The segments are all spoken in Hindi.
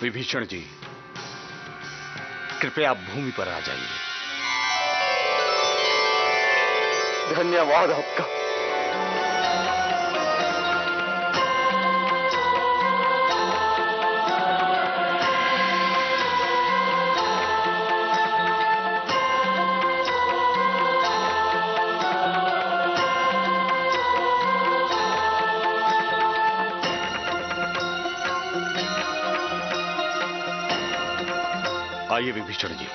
विभीषण जी, कृपया आप भूमि पर आ जाइए। धन्यवाद आपका। आइए विभीषण जी।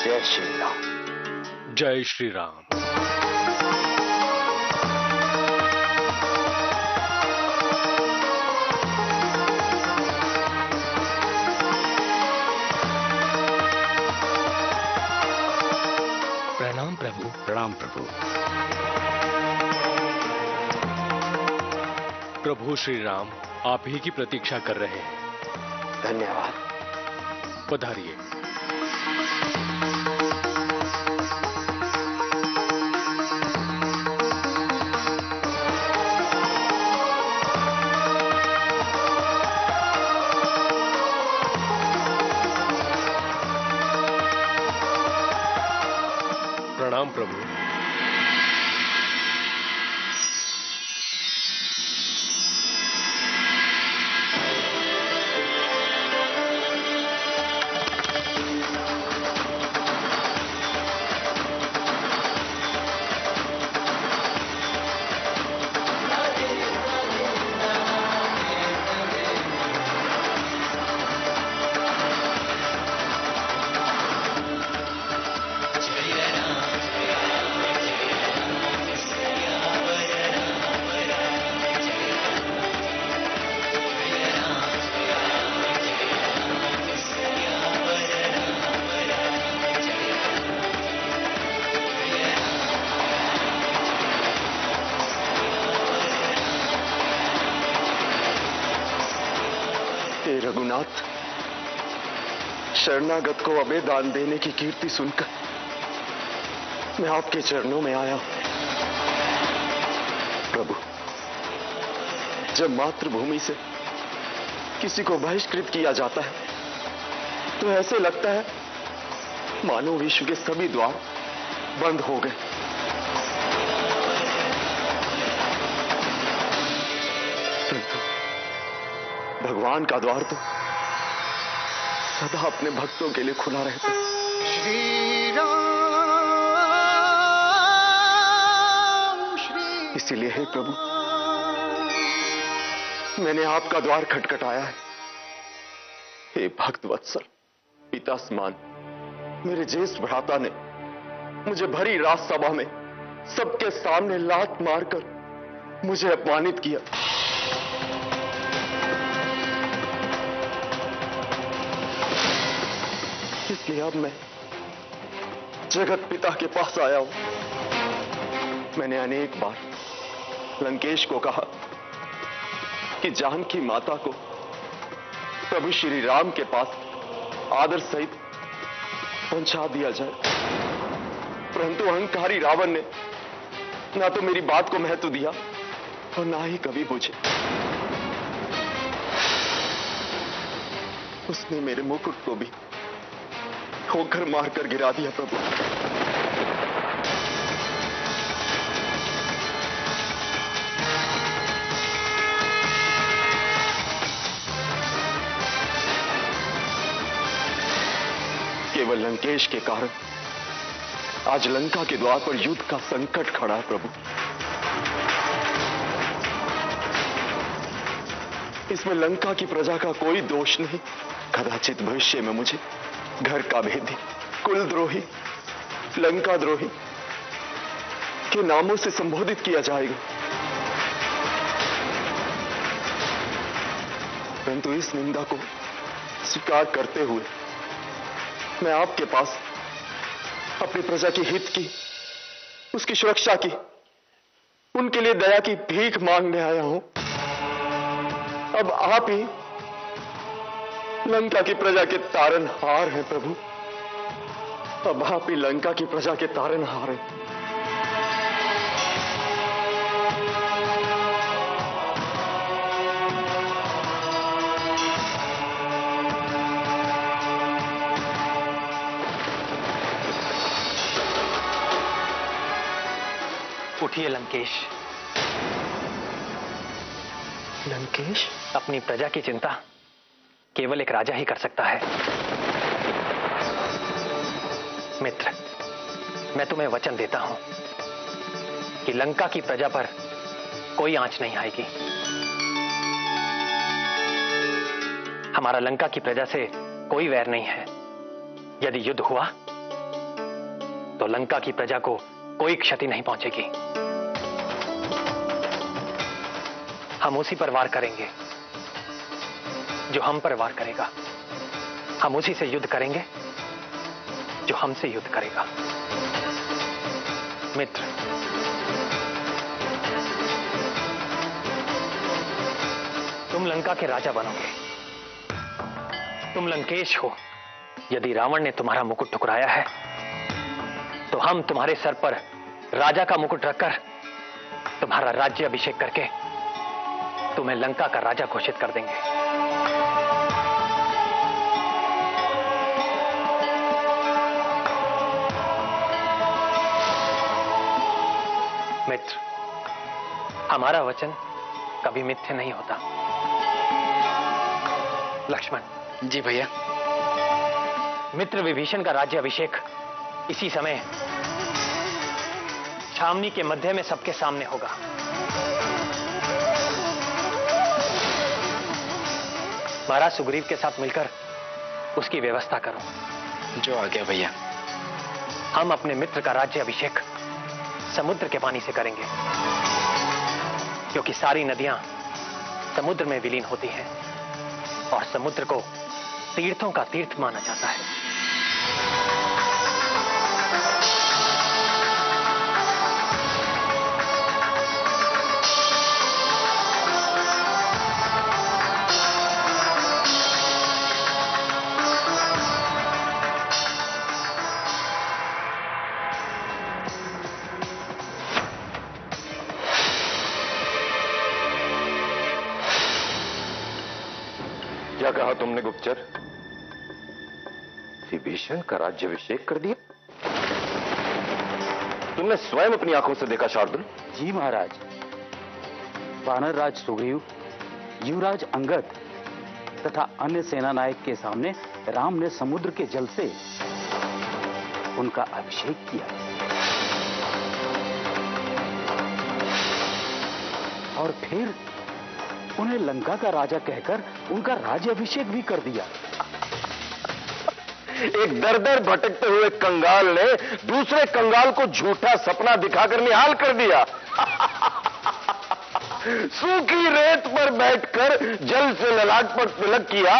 जय श्री राम। जय श्री राम। प्रणाम प्रभु। प्रणाम प्रभु। प्रभु श्री राम आप ही की प्रतीक्षा कर रहे हैं। धन्यवाद। पधारिए। प्रणाम प्रभु। हे रघुनाथ, शरणागत को अभय दान देने की कीर्ति सुनकर मैं आपके चरणों में आया हूं। प्रभु, जब मातृभूमि से किसी को बहिष्कृत किया जाता है तो ऐसे लगता है मानो विश्व के सभी द्वार बंद हो गए। भगवान का द्वार तो सदा अपने भक्तों के लिए खुला रहता है। श्री राम श्री। इसीलिए हे प्रभु, मैंने आपका द्वार खटखटाया है। हे भक्त वत्सल, पिता समान मेरे ज्येष्ठ भ्राता ने मुझे भरी राजसभा में सबके सामने लात मारकर मुझे अपमानित किया। इसलिए अब मैं जगत पिता के पास आया हूं। मैंने अनेक बार लंकेश को कहा कि जानकी माता को प्रभु श्री राम के पास आदर सहित पहुंचा दिया जाए, परंतु अहंकारी रावण ने ना तो मेरी बात को महत्व दिया और ना ही कभी पूछे। उसने मेरे मुकुट को भी ठोकर मारकर गिरा दिया। प्रभु, केवल लंकेश के कारण आज लंका के द्वार पर युद्ध का संकट खड़ा है। प्रभु, इसमें लंका की प्रजा का कोई दोष नहीं। कदाचित भविष्य में मुझे घर का भेदी, कुलद्रोही, लंका द्रोही के नामों से संबोधित किया जाएगा। परंतु इस निंदा को स्वीकार करते हुए मैं आपके पास अपनी प्रजा के हित की, उसकी सुरक्षा की, उनके लिए दया की भीख मांगने आया हूं। अब आप ही लंका की प्रजा के तारनहार हैं प्रभु। अब आप ही लंका की प्रजा के तारनहार हैं। उठिए लंकेश। लंकेश? अपनी प्रजा की चिंता केवल एक राजा ही कर सकता है। मित्र, मैं तुम्हें वचन देता हूं कि लंका की प्रजा पर कोई आंच नहीं आएगी। हमारा लंका की प्रजा से कोई वैर नहीं है। यदि युद्ध हुआ तो लंका की प्रजा को कोई क्षति नहीं पहुंचेगी। हम उसी पर वार करेंगे जो हम पर वार करेगा। हम उसी से युद्ध करेंगे जो हमसे युद्ध करेगा। मित्र, तुम लंका के राजा बनोगे। तुम लंकेश हो। यदि रावण ने तुम्हारा मुकुट ठुकराया है तो हम तुम्हारे सर पर राजा का मुकुट रखकर तुम्हारा राज्य अभिषेक करके तुम्हें लंका का राजा घोषित कर देंगे। मित्र, हमारा वचन कभी मिथ्या नहीं होता। लक्ष्मण। जी भैया। मित्र विभीषण का राज्य अभिषेक इसी समय छावनी के मध्य में सबके सामने होगा। महाराज सुग्रीव के साथ मिलकर उसकी व्यवस्था करो। जो आ गया भैया। हम अपने मित्र का राज्य अभिषेक समुद्र के पानी से करेंगे, क्योंकि सारी नदियां समुद्र में विलीन होती हैं और समुद्र को तीर्थों का तीर्थ माना जाता है। क्या कहा तुमने गुप्तचर? विभीषण का राज्याभिषेक कर दिया? तुमने स्वयं अपनी आंखों से देखा शार्दुल? जी महाराज। वानर राज सुग्रीव, युवराज अंगद तथा अन्य सेना नायक के सामने राम ने समुद्र के जल से उनका अभिषेक किया और फिर उन्हें लंका का राजा कहकर उनका राज्याभिषेक भी कर दिया। एक दर दर भटकते हुए कंगाल ने दूसरे कंगाल को झूठा सपना दिखाकर निहाल कर दिया। सूखी रेत पर बैठकर जल से ललाट पर तिलक किया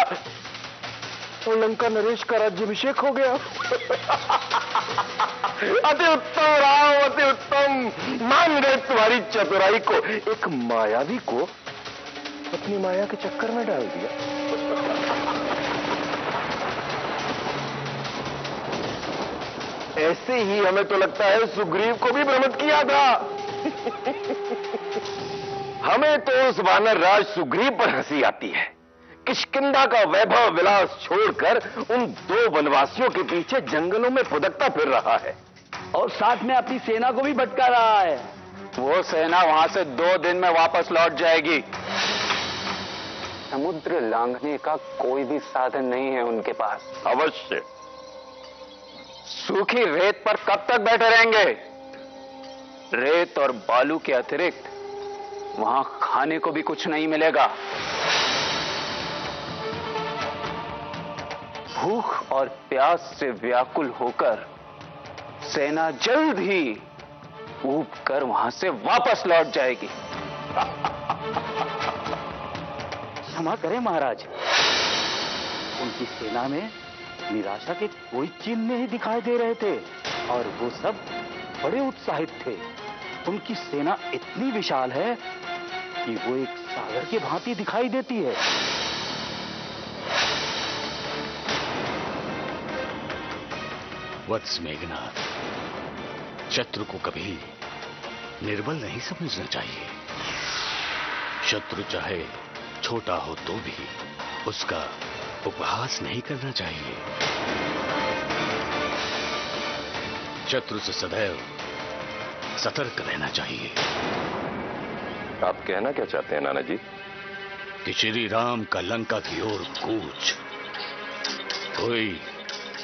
और लंका नरेश का राज्याभिषेक हो गया। अति उत्तम राम, अति उत्तम। मान गए तुम्हारी चतुराई को। एक मायावी को अपनी माया के चक्कर में डाल दिया। ऐसे ही हमें तो लगता है सुग्रीव को भी भ्रमित किया था। हमें तो उस वानर राज सुग्रीव पर हंसी आती है। किष्किंधा का वैभव विलास छोड़कर उन दो वनवासियों के पीछे जंगलों में फुदकता फिर रहा है और साथ में अपनी सेना को भी भटका रहा है। वो सेना वहां से 2 दिन में वापस लौट जाएगी। समुद्र लांघने का कोई भी साधन नहीं है उनके पास। अवश्य। सूखी रेत पर कब तक बैठे रहेंगे? रेत और बालू के अतिरिक्त वहां खाने को भी कुछ नहीं मिलेगा। भूख और प्यास से व्याकुल होकर सेना जल्द ही ऊब कर वहां से वापस लौट जाएगी। क्षमा करें महाराज। उनकी सेना में निराशा के कोई चिन्ह नहीं दिखाई दे रहे थे और वो सब बड़े उत्साहित थे। उनकी सेना इतनी विशाल है कि वो एक सागर की भांति दिखाई देती है। वत्स मेघनाथ, शत्रु को कभी निर्बल नहीं समझना चाहिए। शत्रु चाहे छोटा हो तो भी उसका उपहास नहीं करना चाहिए। शत्रु से सदैव सतर्क रहना चाहिए। आप कहना क्या चाहते हैं नाना जी? कि श्री राम का लंका की ओर कूच कोई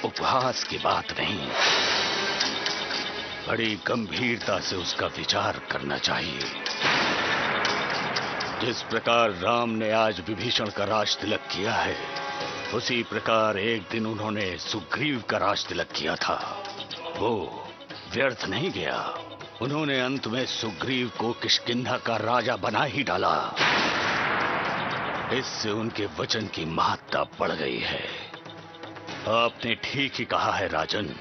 उपहास की बात नहीं, बड़ी गंभीरता से उसका विचार करना चाहिए। जिस प्रकार राम ने आज विभीषण का राज तिलक किया है, उसी प्रकार एक दिन उन्होंने सुग्रीव का राज तिलक किया था। वो व्यर्थ नहीं गया। उन्होंने अंत में सुग्रीव को किष्किंधा का राजा बना ही डाला। इससे उनके वचन की महत्ता बढ़ गई है। आपने ठीक ही कहा है राजन,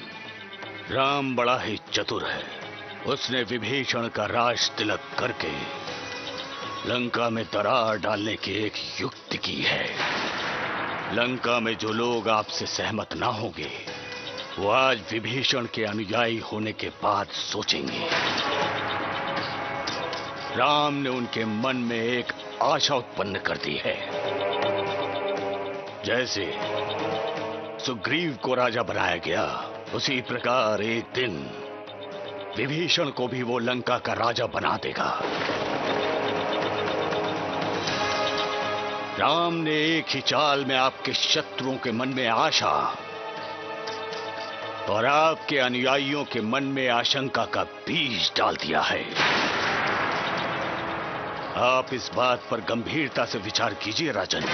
राम बड़ा ही चतुर है। उसने विभीषण का राज तिलक करके लंका में दरार डालने की एक युक्ति की है। लंका में जो लोग आपसे सहमत ना होंगे, वो आज विभीषण के अनुयायी होने के बाद सोचेंगे। राम ने उनके मन में एक आशा उत्पन्न कर दी है। जैसे सुग्रीव को राजा बनाया गया, उसी प्रकार एक दिन विभीषण को भी वो लंका का राजा बना देगा। राम ने एक ही चाल में आपके शत्रुओं के मन में आशा और आपके अनुयायियों के मन में आशंका का बीज डाल दिया है। आप इस बात पर गंभीरता से विचार कीजिए राजन।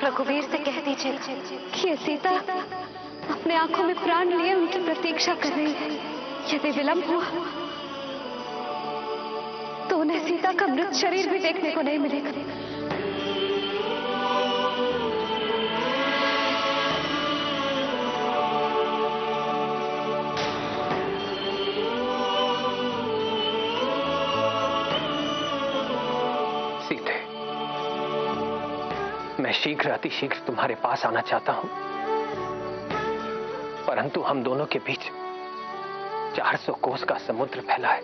रघुवीर से कह दीजिए कि सीता अपने आंखों में प्राण लिए उनकी प्रतीक्षा कर रही है। यदि विलंब हुआ तो उन्हें सीता का मृत शरीर भी देखने को नहीं मिलेगा। मैं शीघ्र अतिशीघ्र तुम्हारे पास आना चाहता हूं, परंतु हम दोनों के बीच 400 कोस का समुद्र फैला है।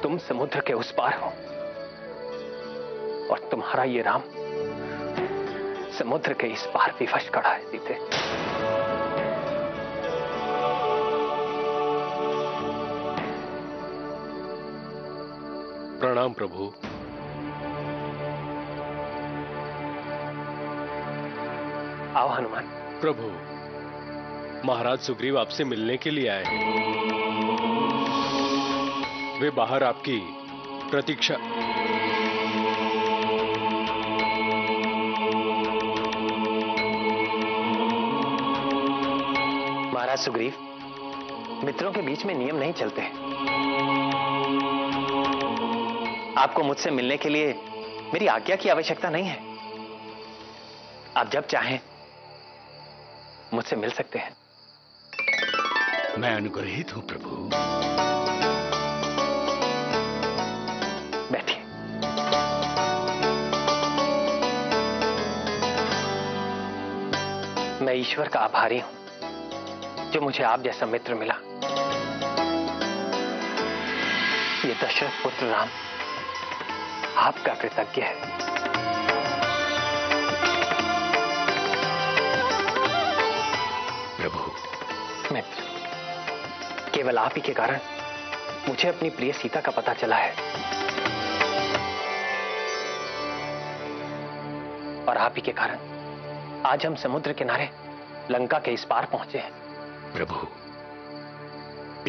तुम समुद्र के उस पार हो और तुम्हारा ये राम समुद्र के इस पार विवश खड़ा है। सीते, प्रणाम प्रभु। आओ हनुमान। प्रभु, महाराज सुग्रीव आपसे मिलने के लिए आए हैं। वे बाहर आपकी प्रतीक्षा। महाराज सुग्रीव, मित्रों के बीच में नियम नहीं चलते। आपको मुझसे मिलने के लिए मेरी आज्ञा की आवश्यकता नहीं है। आप जब चाहें मुझसे मिल सकते हैं। मैं अनुग्रहित हूं प्रभु। बैठिए। मैं ईश्वर का आभारी हूं जो मुझे आप जैसा मित्र मिला। ये दशरथ पुत्र राम आपका कृतज्ञ है। मित्र, केवल आप ही के कारण मुझे अपनी प्रिय सीता का पता चला है। और आप ही के कारण आज हम समुद्र किनारे लंका के इस पार पहुंचे हैं। प्रभु,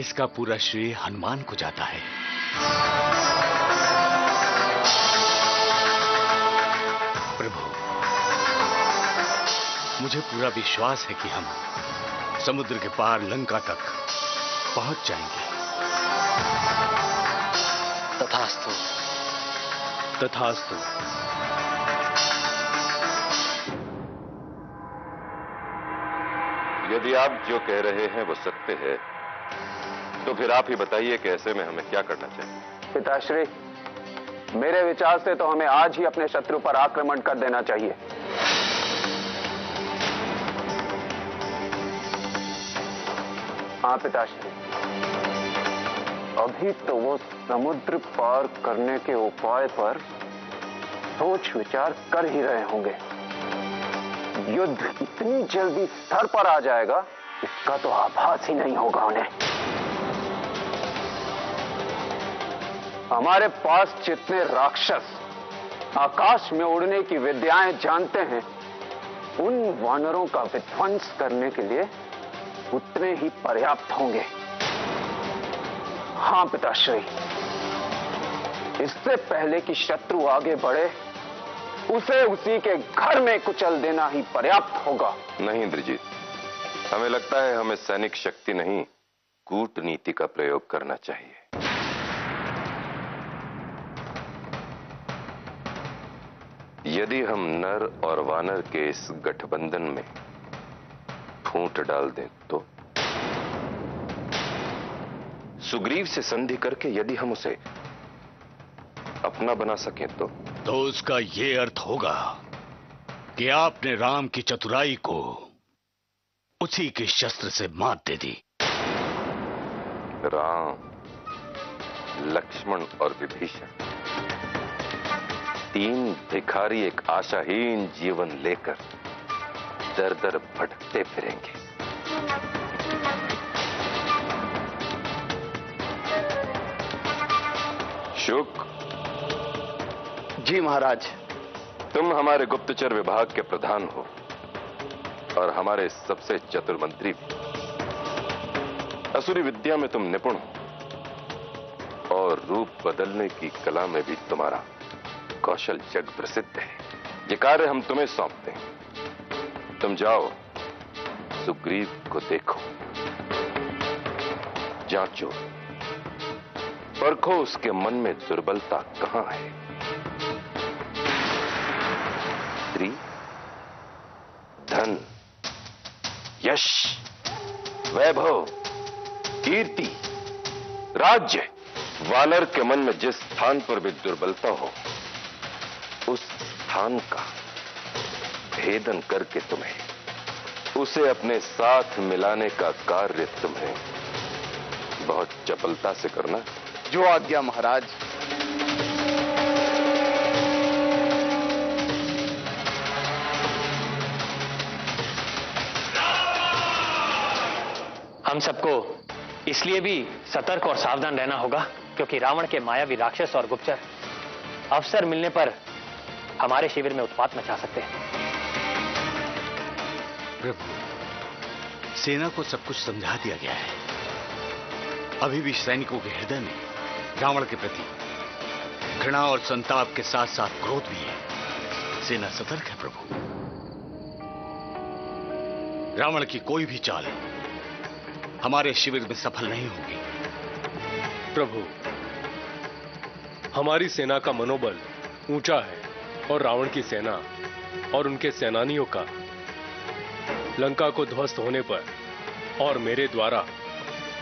इसका पूरा श्रेय हनुमान को जाता है। प्रभु, मुझे पूरा विश्वास है कि हम समुद्र के पार लंका तक पहुंच जाएंगे। तथास्तु। तथास्तु। यदि आप जो कह रहे हैं वो सत्य है, तो फिर आप ही बताइए कि ऐसे में हमें क्या करना चाहिए। पिताश्री, मेरे विचार से तो हमें आज ही अपने शत्रु पर आक्रमण कर देना चाहिए। हाँ पिताश्री, अभी तो वो समुद्र पार करने के उपाय पर सोच विचार कर ही रहे होंगे। युद्ध इतनी जल्दी स्तर पर आ जाएगा, इसका तो आभास ही नहीं होगा उन्हें। हमारे पास जितने राक्षस आकाश में उड़ने की विद्याएं जानते हैं, उन वानरों का विध्वंस करने के लिए उतने ही पर्याप्त होंगे। हाँ पिताश्री, इससे पहले कि शत्रु आगे बढ़े, उसे उसी के घर में कुचल देना ही पर्याप्त होगा। नहीं इंद्रजीत, हमें लगता है हमें सैनिक शक्ति नहीं, कूटनीति का प्रयोग करना चाहिए। यदि हम नर और वानर के इस गठबंधन में फूंट डाल दें तो, सुग्रीव से संधि करके यदि हम उसे अपना बना सकें तो उसका ये अर्थ होगा कि आपने राम की चतुराई को उसी के शस्त्र से मात दे दी। राम, लक्ष्मण और विभीषण, तीन भिखारी एक आशाहीन जीवन लेकर दर दर भटकते फिरेंगे। शुक। जी महाराज। तुम हमारे गुप्तचर विभाग के प्रधान हो और हमारे सबसे चतुर मंत्री भी। असुरी विद्या में तुम निपुण हो और रूप बदलने की कला में भी तुम्हारा कौशल जग प्रसिद्ध है। ये कार्य हम तुम्हें सौंपते हैं। तुम जाओ, सुग्रीव को देखो, जांचो, परखो उसके मन में दुर्बलता कहां है। स्त्री, धन, यश, वैभव, कीर्ति, राज्य, वानर के मन में जिस स्थान पर भी दुर्बलता हो, उस स्थान का भेदन करके तुम्हें उसे अपने साथ मिलाने का कार्य तुम्हें बहुत चपलता से करना। जो आज्ञा महाराज। हम सबको इसलिए भी सतर्क और सावधान रहना होगा क्योंकि रावण के मायावी राक्षस और गुप्तचर अवसर मिलने पर हमारे शिविर में उत्पात मचा सकते हैं। प्रभु, सेना को सब कुछ समझा दिया गया है। अभी भी सैनिकों के हृदय में रावण के प्रति घृणा और संताप के साथ साथ क्रोध भी है। सेना सतर्क है प्रभु। रावण की कोई भी चाल हमारे शिविर में सफल नहीं होगी। प्रभु, हमारी सेना का मनोबल ऊंचा है और रावण की सेना और उनके सेनानियों का लंका को ध्वस्त होने पर और मेरे द्वारा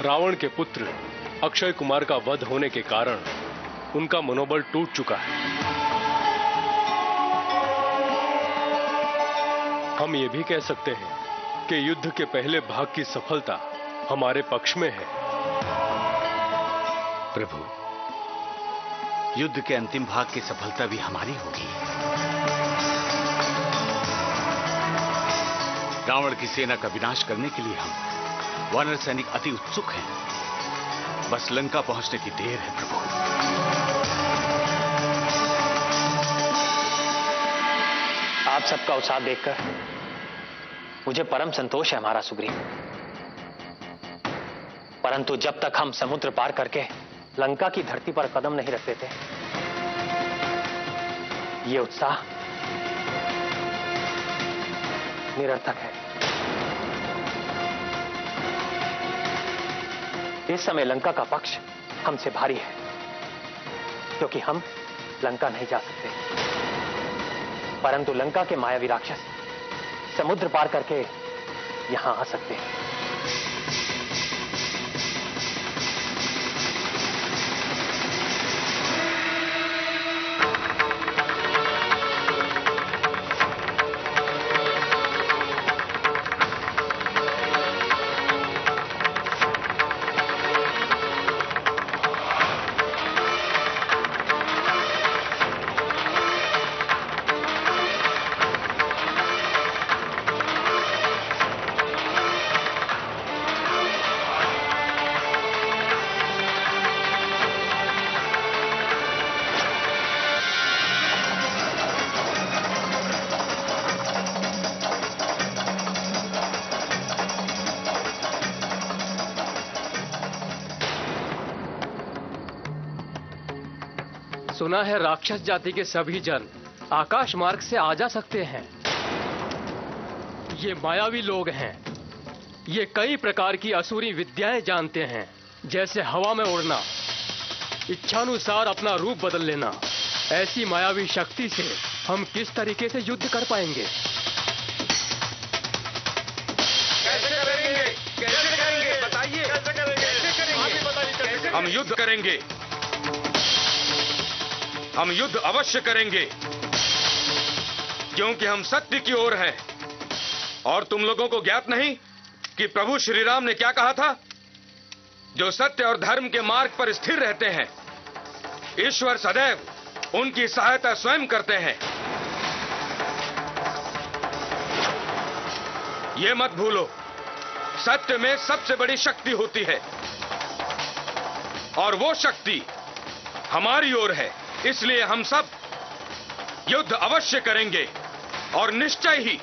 रावण के पुत्र अक्षय कुमार का वध होने के कारण उनका मनोबल टूट चुका है। हम ये भी कह सकते हैं कि युद्ध के पहले भाग की सफलता हमारे पक्ष में है। प्रभु, युद्ध के अंतिम भाग की सफलता भी हमारी होगी। रावण की सेना का विनाश करने के लिए हम वानर सैनिक अति उत्सुक हैं। बस लंका पहुंचने की देर है प्रभु। आप आप सबका उत्साह देखकर मुझे परम संतोष है महाराज सुग्रीव। परंतु जब तक हम समुद्र पार करके लंका की धरती पर कदम नहीं रखते थे, ये उत्साह निरर्थक है। इस समय लंका का पक्ष हमसे भारी है, क्योंकि हम लंका नहीं जा सकते, परंतु लंका के मायावी राक्षस समुद्र पार करके यहां आ सकते हैं। सुना है राक्षस जाति के सभी जन आकाश मार्ग से आ जा सकते हैं। ये मायावी लोग हैं। ये कई प्रकार की असुरी विद्याएं जानते हैं, जैसे हवा में उड़ना, इच्छानुसार अपना रूप बदल लेना। ऐसी मायावी शक्ति से हम किस तरीके से युद्ध कर पाएंगे? कैसे करेंगे बताइए। हम युद्ध करेंगे, हम युद्ध अवश्य करेंगे, क्योंकि हम सत्य की ओर हैं। और तुम लोगों को ज्ञात नहीं कि प्रभु श्री राम ने क्या कहा था? जो सत्य और धर्म के मार्ग पर स्थिर रहते हैं, ईश्वर सदैव उनकी सहायता स्वयं करते हैं। ये मत भूलो, सत्य में सबसे बड़ी शक्ति होती है, और वो शक्ति हमारी ओर है। इसलिए हम सब युद्ध अवश्य करेंगे, और निश्चय ही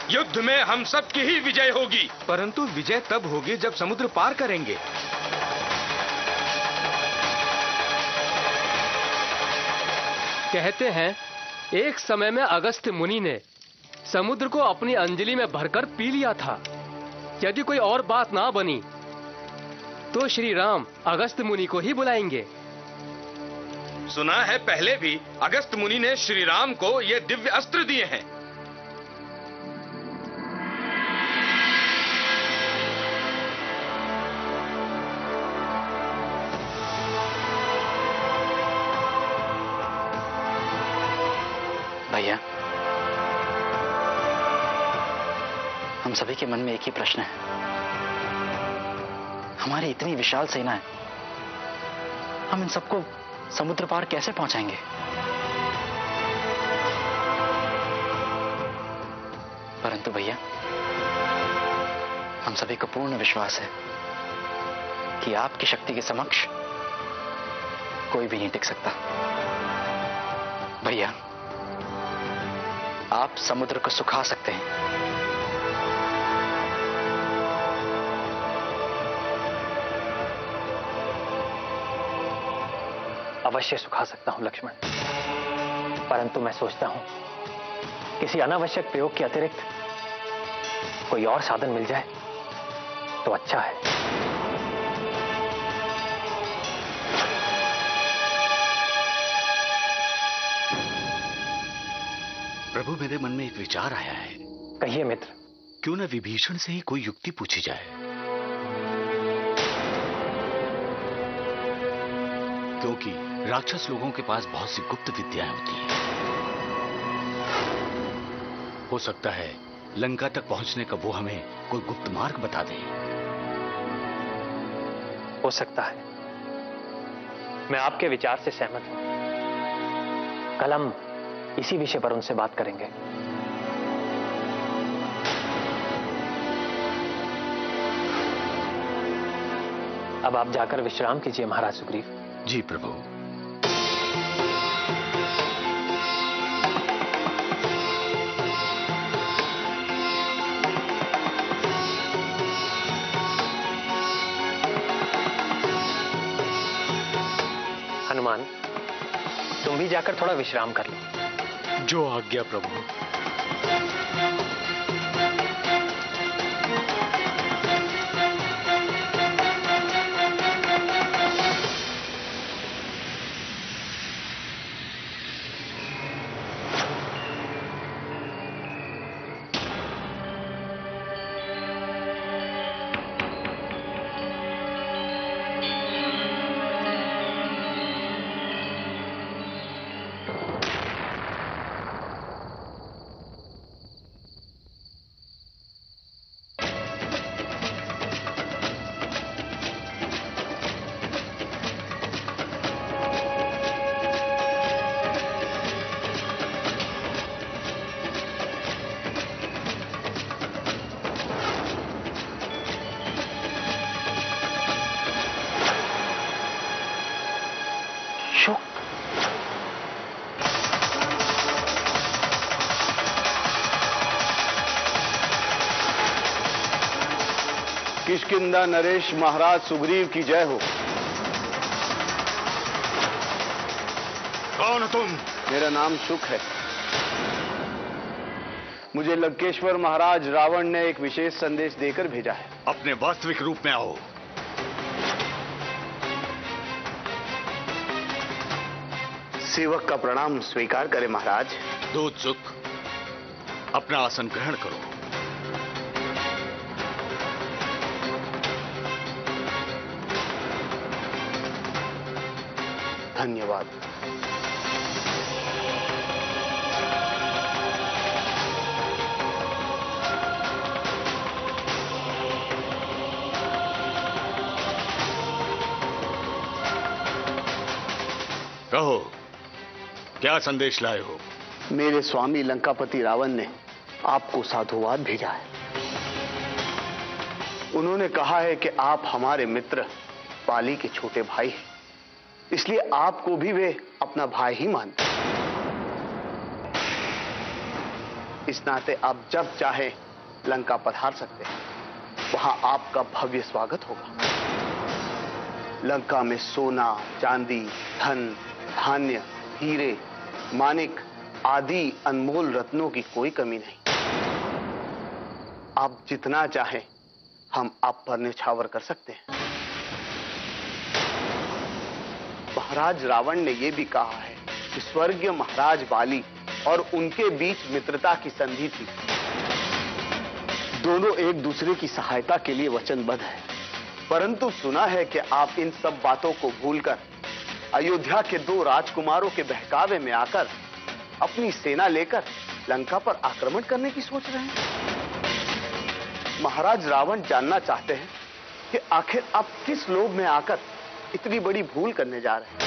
युद्ध में हम सब की ही विजय होगी। परंतु विजय तब होगी जब समुद्र पार करेंगे। कहते हैं एक समय में अगस्त्य मुनि ने समुद्र को अपनी अंजलि में भरकर पी लिया था। यदि कोई और बात ना बनी तो श्री राम अगस्त्य मुनि को ही बुलाएंगे। सुना है पहले भी अगस्त्य मुनि ने श्री राम को ये दिव्य अस्त्र दिए हैं। भैया, हम सभी के मन में एक ही प्रश्न है। हमारी इतनी विशाल सेना है, हम इन सबको समुद्र पार कैसे पहुंचाएंगे? परंतु भैया, हम सभी को पूर्ण विश्वास है कि आपकी शक्ति के समक्ष कोई भी नहीं टिक सकता। भैया, आप समुद्र को सुखा सकते हैं। अवश्य सुखा सकता हूं लक्ष्मण, परंतु मैं सोचता हूं किसी अनावश्यक प्रयोग के अतिरिक्त कोई और साधन मिल जाए तो अच्छा है। प्रभु, मेरे मन में एक विचार आया है। कहिए मित्र। क्यों न विभीषण से ही कोई युक्ति पूछी जाए? क्योंकि राक्षस लोगों के पास बहुत सी गुप्त विद्याएं होती हैं। हो सकता है लंका तक पहुंचने का वो हमें कोई गुप्त मार्ग बता दे। हो सकता है। मैं आपके विचार से सहमत हूं। कल हम इसी विषय पर उनसे बात करेंगे। अब आप जाकर विश्राम कीजिए महाराज सुग्रीव। जी प्रभु। भी जाकर थोड़ा विश्राम कर लो। जो आज्ञा प्रभु। किष्किंधा नरेश महाराज सुग्रीव की जय हो। कौन हो तुम? मेरा नाम शुक है। मुझे लंकेश्वर महाराज रावण ने एक विशेष संदेश देकर भेजा है। अपने वास्तविक रूप में आओ। सेवक का प्रणाम स्वीकार करें महाराज। दूत सुख, अपना आसन ग्रहण करो। धन्यवाद। कहो, क्या संदेश लाए हो? मेरे स्वामी लंकापति रावण ने आपको साधुवाद भेजा है। उन्होंने कहा है कि आप हमारे मित्र पाली के छोटे भाई हैं, इसलिए आपको भी वे अपना भाई ही मानते हैं। इस नाते आप जब चाहे लंका पधार सकते हैं, वहां आपका भव्य स्वागत होगा। लंका में सोना, चांदी, धन, धान्य, हीरे, मानिक आदि अनमोल रत्नों की कोई कमी नहीं। आप जितना चाहें हम आप पर न्यौछावर कर सकते हैं। महाराज रावण ने यह भी कहा है कि स्वर्गीय महाराज बाली और उनके बीच मित्रता की संधि थी। दोनों एक दूसरे की सहायता के लिए वचनबद्ध हैं। परंतु सुना है कि आप इन सब बातों को भूलकर अयोध्या के 2 राजकुमारों के बहकावे में आकर अपनी सेना लेकर लंका पर आक्रमण करने की सोच रहे हैं। महाराज रावण जानना चाहते हैं कि आखिर आप किस लोभ में आकर इतनी बड़ी भूल करने जा रहे हैं।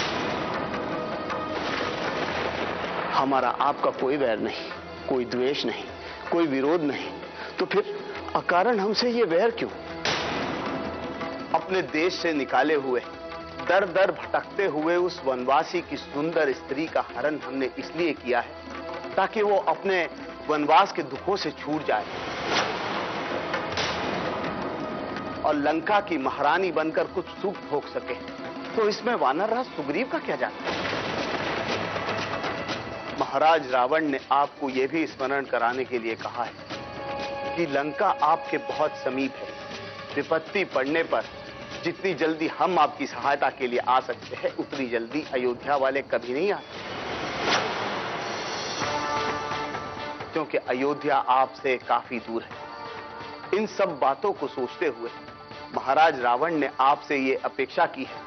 हमारा आपका कोई वैर नहीं, कोई द्वेष नहीं, कोई विरोध नहीं, तो फिर अकारण हमसे ये वैर क्यों? अपने देश से निकाले हुए, दर दर भटकते हुए उस वनवासी की सुंदर स्त्री का हरण हमने इसलिए किया है ताकि वो अपने वनवास के दुखों से छूट जाए और लंका की महारानी बनकर कुछ सुख भोग सके। तो इसमें वानरराज सुग्रीव का क्या जाता है? महाराज रावण ने आपको यह भी स्मरण कराने के लिए कहा है कि लंका आपके बहुत समीप है। विपत्ति पड़ने पर जितनी जल्दी हम आपकी सहायता के लिए आ सकते हैं, उतनी जल्दी अयोध्या वाले कभी नहीं आते, क्योंकि अयोध्या आपसे काफी दूर है। इन सब बातों को सोचते हुए महाराज रावण ने आपसे ये अपेक्षा की है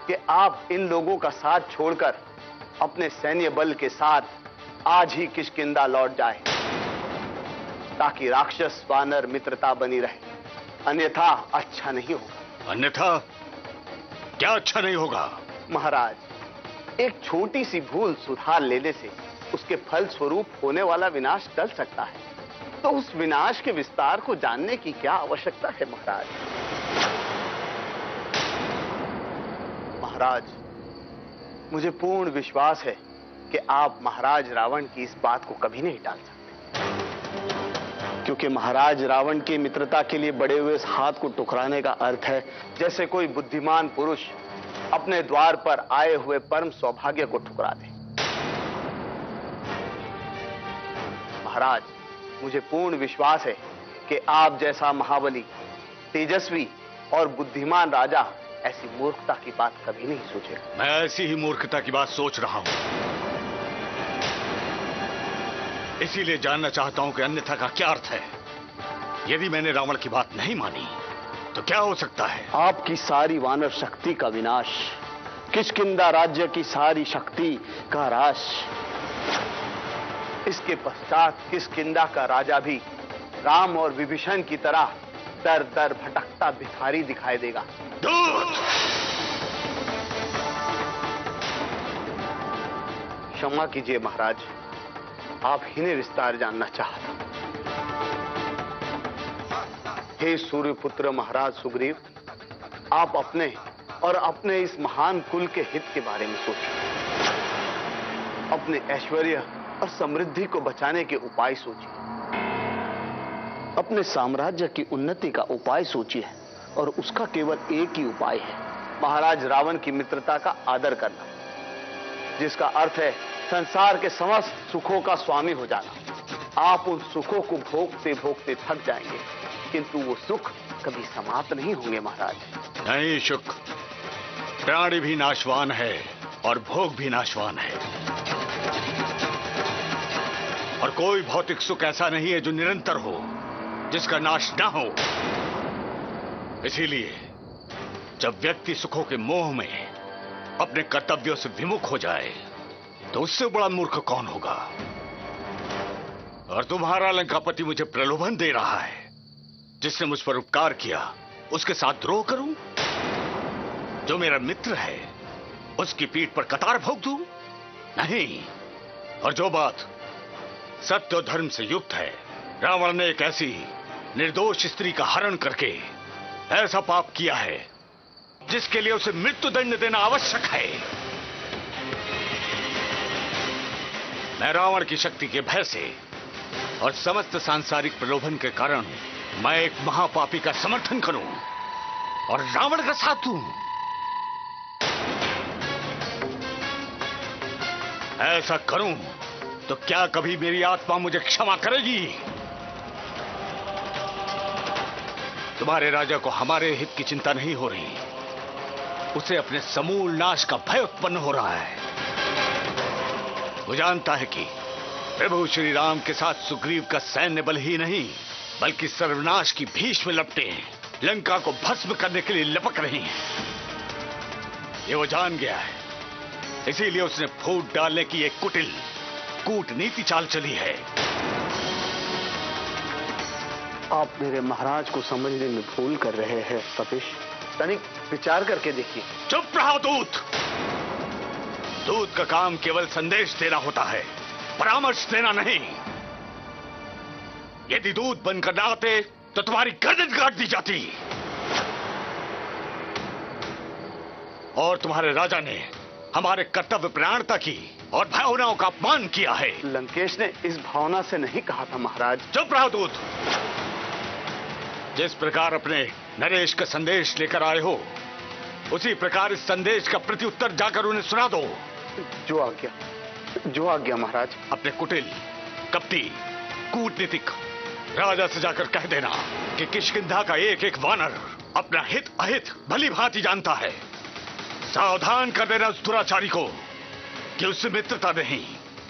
कि आप इन लोगों का साथ छोड़कर अपने सैन्य बल के साथ आज ही किष्किंधा लौट जाए, ताकि राक्षस वानर मित्रता बनी रहे। अन्यथा अच्छा नहीं होगा। अन्यथा क्या अच्छा नहीं होगा? महाराज, एक छोटी सी भूल सुधार लेने से उसके फल स्वरूप होने वाला विनाश टल सकता है। तो उस विनाश के विस्तार को जानने की क्या आवश्यकता है महाराज? महाराज, मुझे पूर्ण विश्वास है कि आप महाराज रावण की इस बात को कभी नहीं टाल सकते, क्योंकि महाराज रावण की मित्रता के लिए बढ़े हुए इस हाथ को टुकराने का अर्थ है जैसे कोई बुद्धिमान पुरुष अपने द्वार पर आए हुए परम सौभाग्य को ठुकरा दे। महाराज, मुझे पूर्ण विश्वास है कि आप जैसा महाबली, तेजस्वी और बुद्धिमान राजा ऐसी मूर्खता की बात कभी नहीं सोचेगा। मैं ऐसी ही मूर्खता की बात सोच रहा हूं, इसीलिए जानना चाहता हूं कि अन्यथा का क्या अर्थ है। यदि मैंने रावण की बात नहीं मानी तो क्या हो सकता है? आपकी सारी वानर शक्ति का विनाश, किष्किंधा राज्य की सारी शक्ति का ह्रास। इसके पश्चात किष्किंधा का राजा भी राम और विभीषण की तरह दर दर भटकता भिखारी दिखाई देगा। क्षमा कीजिए महाराज, आप ही ने विस्तार जानना चाहा। हे सूर्यपुत्र महाराज सुग्रीव, आप अपने और अपने इस महान कुल के हित के बारे में सोचिए। अपने ऐश्वर्य और समृद्धि को बचाने के उपाय सोचिए। अपने साम्राज्य की उन्नति का उपाय सोचिए, और उसका केवल एक ही उपाय है, महाराज रावण की मित्रता का आदर करना, जिसका अर्थ है संसार के समस्त सुखों का स्वामी हो जाना। आप उन सुखों को भोगते भोगते थक जाएंगे, किंतु वो सुख कभी समाप्त नहीं होंगे महाराज। नहीं शुक, प्राणी भी नाशवान है और भोग भी नाशवान है, और कोई भौतिक सुख ऐसा नहीं है जो निरंतर हो, जिसका नाश ना हो। इसीलिए जब व्यक्ति सुखों के मोह में अपने कर्तव्यों से विमुख हो जाए तो उससे बड़ा मूर्ख कौन होगा। और तुम्हारा लंकापति मुझे प्रलोभन दे रहा है, जिसने मुझ पर उपकार किया उसके साथ द्रोह करूं? जो मेरा मित्र है उसकी पीठ पर कतार भोग दूं? नहीं। और जो बात सत्य और धर्म से युक्त है, रावण ने एक ऐसी निर्दोष स्त्री का हरण करके ऐसा पाप किया है जिसके लिए उसे मृत्यु दंड देना आवश्यक है। मैं रावण की शक्ति के भय से और समस्त सांसारिक प्रलोभन के कारण मैं एक महापापी का समर्थन करूं और रावण का साथ दूं? ऐसा करूं तो क्या कभी मेरी आत्मा मुझे क्षमा करेगी? तुम्हारे राजा को हमारे हित की चिंता नहीं हो रही, उसे अपने समूल नाश का भय उत्पन्न हो रहा है। वो जानता है कि प्रभु श्री राम के साथ सुग्रीव का सैन्य बल ही नहीं बल्कि सर्वनाश की भीष्म लपटें लंका को भस्म करने के लिए लपक रही हैं। ये वो जान गया है, इसीलिए उसने फूट डालने की एक कुटिल कूटनीति चाल चली है। आप मेरे महाराज को समझने में भूल कर रहे हैं कपिश, तनिक विचार करके देखिए। चुप रहो दूत। दूत का काम केवल संदेश देना होता है, परामर्श देना नहीं। यदि दूत बनकर ना आते तो तुम्हारी गर्दन काट दी जाती। और तुम्हारे राजा ने हमारे कर्तव्य प्राणता की और भावनाओं का अपमान किया है। लंकेश ने इस भावना से नहीं कहा था महाराज। चुप रहो दूत। जिस प्रकार अपने नरेश का संदेश लेकर आए हो, उसी प्रकार इस संदेश का प्रत्युत्तर जाकर उन्हें सुना दो। जो आज्ञा महाराज। अपने कुटिल, कपटी, कूटनीतिक राजा से जाकर कह देना कि किष्किंधा का एक एक वानर अपना हित अहित भली भांति जानता है। सावधान कर देना उस दुराचारी को कि उससे मित्रता नहीं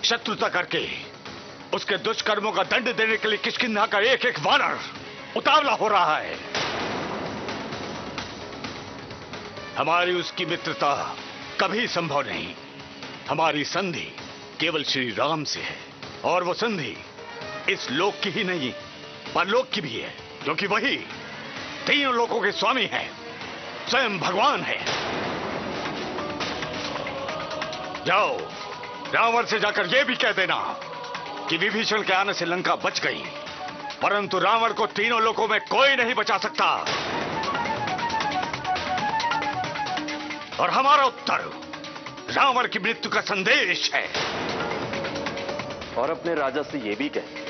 शत्रुता करके उसके दुष्कर्मों का दंड देने के लिए किष्किंधा का एक एक वानर उतावला हो रहा है। हमारी उसकी मित्रता कभी संभव नहीं। हमारी संधि केवल श्री राम से है, और वो संधि इस लोक की ही नहीं परलोक की भी है, क्योंकि वही तीनों लोकों के स्वामी हैं, स्वयं भगवान है। जाओ रावण से जाकर यह भी कह देना कि विभीषण के आने से लंका बच गई, परंतु रावण को तीनों लोकों में कोई नहीं बचा सकता। और हमारा उत्तर रावण की मृत्यु का संदेश है। और अपने राजा से यह भी कह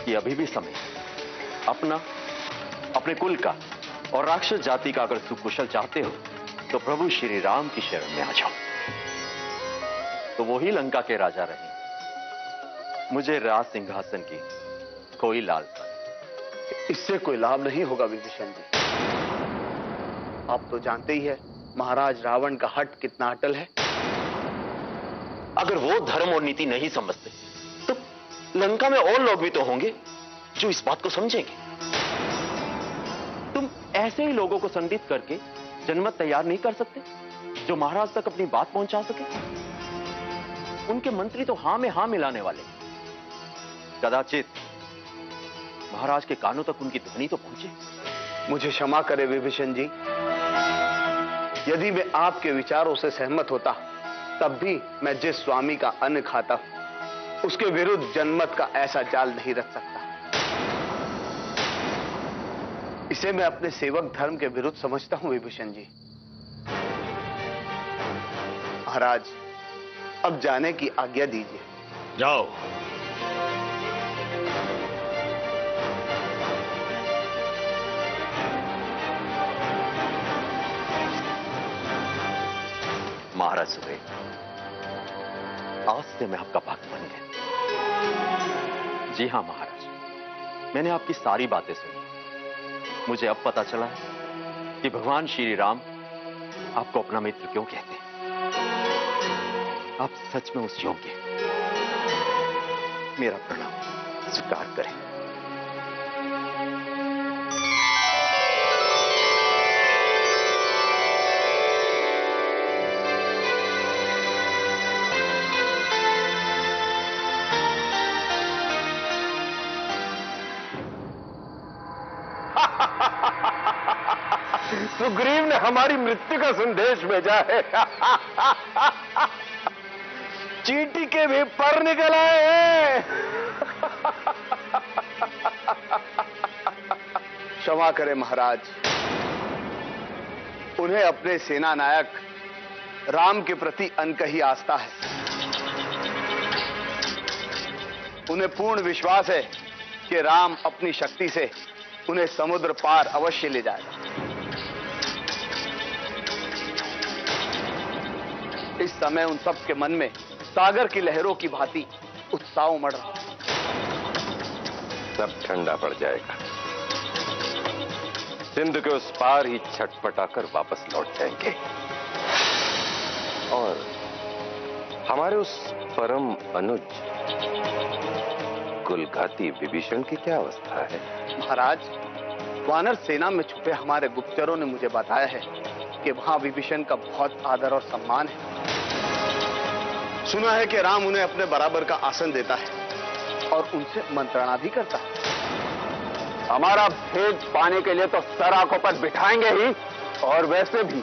कि अभी भी समय अपना, अपने कुल का और राक्षस जाति का अगर सुकुशल चाहते हो तो प्रभु श्री राम की शरण में आ जाओ, तो वो ही लंका के राजा रहे मुझे राज सिंहासन की कोई लालसा नहीं। इससे कोई लाभ नहीं होगा विभीषण जी। आप तो जानते ही है महाराज रावण का हट कितना अटल है। अगर वो धर्म और नीति नहीं समझते तो लंका में और लोग भी तो होंगे जो इस बात को समझेंगे। तुम ऐसे ही लोगों को संदिग्ध करके जनमत तैयार नहीं कर सकते जो महाराज तक अपनी बात पहुंचा सके। उनके मंत्री तो हां में हां मिलाने वाले। कदाचित महाराज के कानों तक उनकी ध्वनि तो पहुंचे। मुझे क्षमा करे विभीषण जी, यदि मैं आपके विचारों से सहमत होता तब भी मैं जिस स्वामी का अन्न खाता उसके विरुद्ध जनमत का ऐसा जाल नहीं रख सकता। इसे मैं अपने सेवक धर्म के विरुद्ध समझता हूं विभीषण जी। महाराज, अब जाने की आज्ञा दीजिए। जाओ। महाराज सुहेल, आज से मैं आपका भक्त बन गया। जी हां महाराज, मैंने आपकी सारी बातें सुनी। मुझे अब पता चला है कि भगवान श्री राम आपको अपना मित्र क्यों कहते हैं। आप सच में उस योग्य हैं। मेरा प्रणाम स्वीकार करें। सुग्रीव ने हमारी मृत्यु का संदेश भेजा है। चींटी के भी पर निकल आए हैं। क्षमा करें महाराज, उन्हें अपने सेना नायक राम के प्रति अनकही आस्था है। उन्हें पूर्ण विश्वास है कि राम अपनी शक्ति से उन्हें समुद्र पार अवश्य ले जाएगा। इस समय उन सब के मन में सागर की लहरों की भांति उत्साह उमड़ रहा है। सब ठंडा पड़ जाएगा। सिंध के उस पार ही छटपटाकर वापस लौट जाएंगे। और हमारे उस परम अनुज कुलघाती विभीषण की क्या अवस्था है? महाराज, वानर सेना में छुपे हमारे गुप्तचरों ने मुझे बताया है कि वहां विभीषण का बहुत आदर और सम्मान है। सुना है कि राम उन्हें अपने बराबर का आसन देता है और उनसे मंत्रणा भी करता है। हमारा भेद पाने के लिए तो सर आंखों पर बिठाएंगे ही, और वैसे भी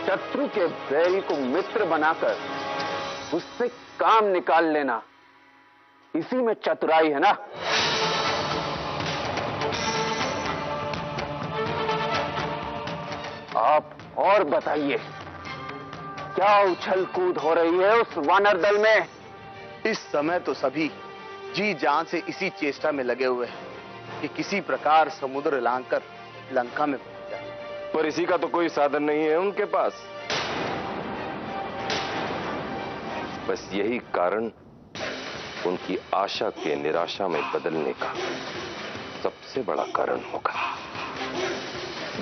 शत्रु के बैरी को मित्र बनाकर उससे काम निकाल लेना, इसी में चतुराई है ना। आप और बताइए, क्या उछल कूद हो रही है उस वानर दल में? इस समय तो सभी जी जान से इसी चेष्टा में लगे हुए हैं कि किसी प्रकार समुद्र लांघकर लंका में पहुंच जाए। पर इसी का तो कोई साधन नहीं है उनके पास। बस यही कारण उनकी आशा के निराशा में बदलने का सबसे बड़ा कारण होगा।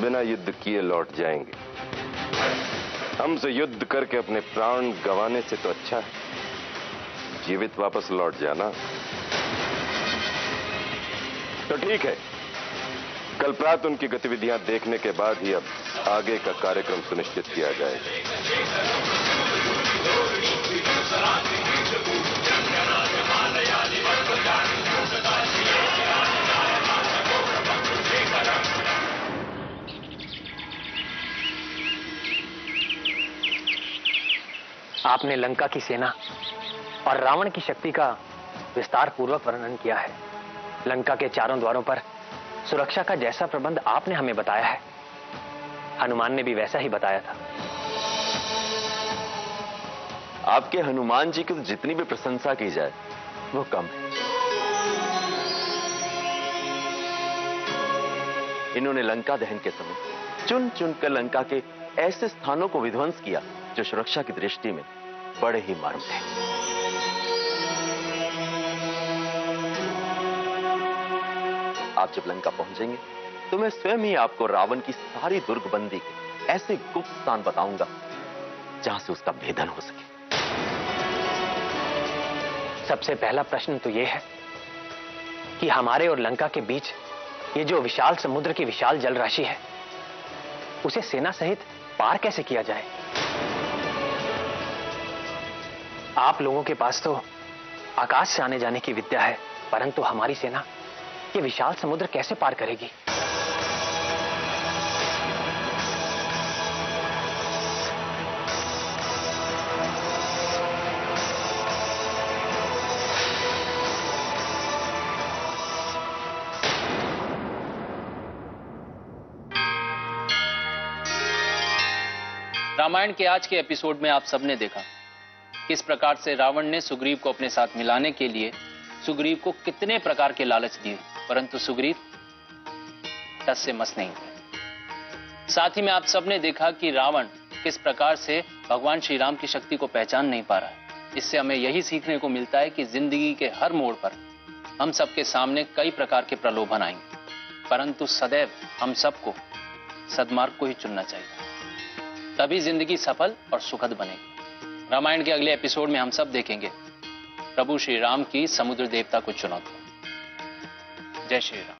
बिना युद्ध किए लौट जाएंगे। हमसे युद्ध करके अपने प्राण गंवाने से तो अच्छा है जीवित वापस लौट जाना। तो ठीक है, कल प्रातः उनकी गतिविधियां देखने के बाद ही अब आगे का कार्यक्रम सुनिश्चित किया जाएगा। आपने लंका की सेना और रावण की शक्ति का विस्तार पूर्वक वर्णन किया है। लंका के चारों द्वारों पर सुरक्षा का जैसा प्रबंध आपने हमें बताया है, हनुमान ने भी वैसा ही बताया था। आपके हनुमान जी की तो जितनी भी प्रशंसा की जाए वो कम है। इन्होंने लंका दहन के समय चुन चुनकर लंका के ऐसे स्थानों को विध्वंस किया जो सुरक्षा की दृष्टि में बड़े ही मारूम थे। आप जब लंका पहुंचेंगे तो मैं स्वयं ही आपको रावण की सारी दुर्गबंदी के ऐसे गुप्त स्थान बताऊंगा जहां से उसका भेदन हो सके। सबसे पहला प्रश्न तो यह है कि हमारे और लंका के बीच ये जो विशाल समुद्र की विशाल जल राशि है, उसे सेना सहित पार कैसे किया जाए? आप लोगों के पास तो आकाश से आने जाने की विद्या है, परंतु हमारी सेना ये विशाल समुद्र कैसे पार करेगी? रामायण के आज के एपिसोड में आप सबने देखा किस प्रकार से रावण ने सुग्रीव को अपने साथ मिलाने के लिए सुग्रीव को कितने प्रकार के लालच दिए, परंतु सुग्रीव टस से मस नहीं हुए। साथ ही में आप सबने देखा कि रावण किस प्रकार से भगवान श्री राम की शक्ति को पहचान नहीं पा रहा है। इससे हमें यही सीखने को मिलता है कि जिंदगी के हर मोड़ पर हम सबके सामने कई प्रकार के प्रलोभन आएंगे, परंतु सदैव हम सबको सद्मार्ग को ही चुनना चाहिए, तभी जिंदगी सफल और सुखद बनेगी। रामायण के अगले एपिसोड में हम सब देखेंगे प्रभु श्री राम की समुद्र देवता को चुनौती। जय श्री राम।